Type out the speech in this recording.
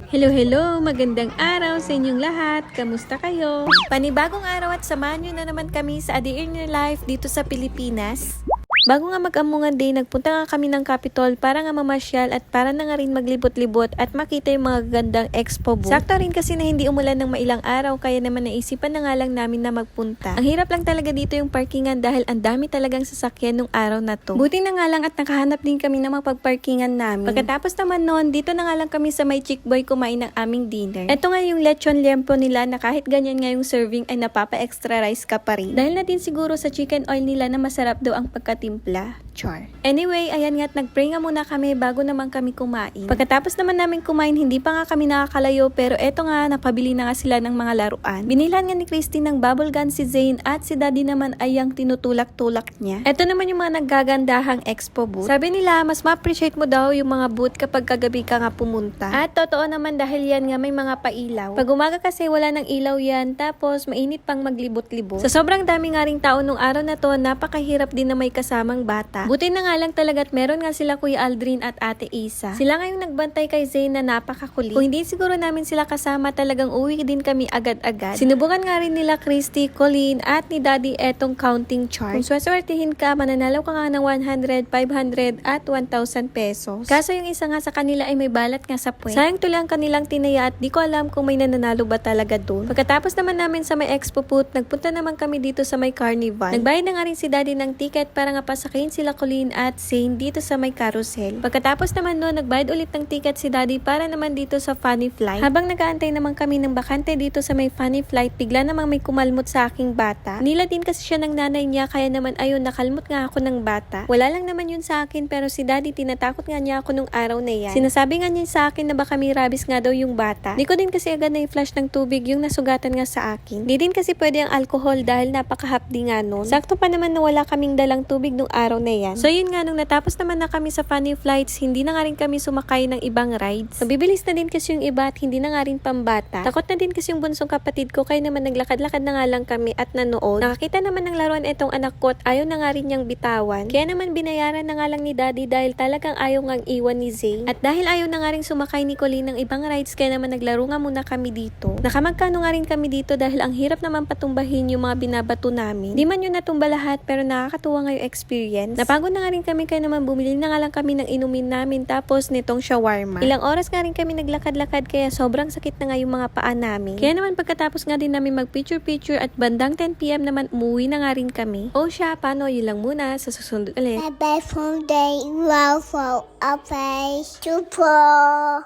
Hello, hello! Magandang araw sa inyong lahat. Kamusta kayo? Panibagong araw at samahan nyo na naman kami sa A Day in Your Life dito sa Pilipinas. Bago nga mag-amungan day, nagpunta nga kami ng Capitol para nga mamasyal at para na nga rin maglibot-libot at makita yung mga gandang expo booth. Sakto rin kasi na hindi umulan ng mailang araw kaya naman naisipan na nga lang namin na magpunta. Ang hirap lang talaga dito yung parkingan dahil ang dami talagang sasakyan nung araw na to. Buti na nga lang at nakahanap din kami ng mapagparkingan namin. Pagkatapos naman noon, dito na nga lang kami sa may Chick Boy kumain ng aming dinner. Ito nga yung lechon liempo nila na kahit ganyan nga yung serving ay napapa-extra rice ka pa rin. Dahil na din siguro sa chicken oil nila na masarap daw ang pagkatimpla. Char. Anyway, ayan nga at nag-pray nga muna kami bago naman kami kumain. Pagkatapos naman namin kumain, hindi pa nga kami nakakalayo pero eto nga, napabili na nga sila ng mga laruan. Binilhan nga ni Christine ng bubble gun si Zane at si Daddy naman ay ang tinutulak-tulak niya. Eto naman yung mga naggagandahang expo booth. Sabi nila, mas ma-appreciate mo daw yung mga booth kapag kagabi ka nga pumunta. At totoo naman dahil yan nga may mga pailaw. Pag umaga kasi wala ng ilaw yan, tapos mainit pang maglibot-libot. Sa sobrang dami nga ring tao nung araw na to, napakahirap din na may kasamang bata. Buti na nga lang talaga at meron nga sila Kuya Aldrin at Ate Isa. Sila nga yung nagbantay kay Zane na napakakulit. Kung hindi siguro namin sila kasama, talagang uwi din kami agad-agad. Sinubukan nga rin nila Christy, Colleen at ni Daddy etong counting chart. Kung sweswertihin ka, mananalo ka nga ng 100, 500 at 1,000 pesos. Kaso yung isa nga sa kanila ay may balat nga sa puwet. Sayang tulang kanilang tinaya at di ko alam kung may nananalo ba talaga doon. Pagkatapos naman namin sa may expo booth, nagpunta naman kami dito sa may carnival. Nagbayad na nga rin si Daddy ng ticket para nga pasakayin sila Colleen at Zane dito sa may carousel. Pagkatapos naman noon, nagbayad ulit ng ticket si Daddy para naman dito sa funny flight. Habang nag-aantay naman kami ng bakante dito sa may funny flight, bigla namang may kumalmot sa aking bata. Nila din kasi siya ng nanay niya kaya naman ayun, nakalmot nga ako ng bata. Wala lang naman yun sa akin pero si Daddy tinatakot nga niya ako nung araw na yan. Sinasabi nga niya sa akin na baka may rabies nga daw yung bata. Di ko din kasi agad na i-flash ng tubig yung nasugatan nga sa akin. Di din kasi pwede ang alcohol dahil napakahapdi nga nun. Sakto pa naman na wala kaming dalang tubig nung araw na yan. So yun nga, nung natapos naman na kami sa funny flights, hindi na nga rin kami sumakay ng ibang rides. Mabibilis na din kasi yung iba at hindi na nga rin pambata. Takot na din kasi yung bunsong kapatid ko kaya naman naglakad-lakad na nga lang kami at nanood. Nakakita naman ng laruan itong anak ko at ayaw na nga rin niyang bitawan. Kaya naman binayaran na nga lang ni Daddy dahil talagang ayaw ngang iwan ni Zane. At dahil ayaw na nga rin sumakay ni Colleen ng ibang rides kaya naman naglaro nga muna kami dito. Nakamagkano nga rin kami dito dahil ang hirap naman patumbahin yung mga binabato namin. Di man yun natumba lahat pero nakakatuwa nga yung experience. Napagod na nga rin kami kaya naman bumili na nga lang kami ng inumin namin tapos nitong shawarma. Ilang oras nga rin kami naglakad-lakad kaya sobrang sakit na nga yung mga paa namin. Kaya naman pagkatapos nga din namin mag-picture-picture at bandang 10 PM naman umuwi na nga rin kami. O siya, paano? Yun lang muna. Sa susunod ulit. My best friend, they love for a face to pull.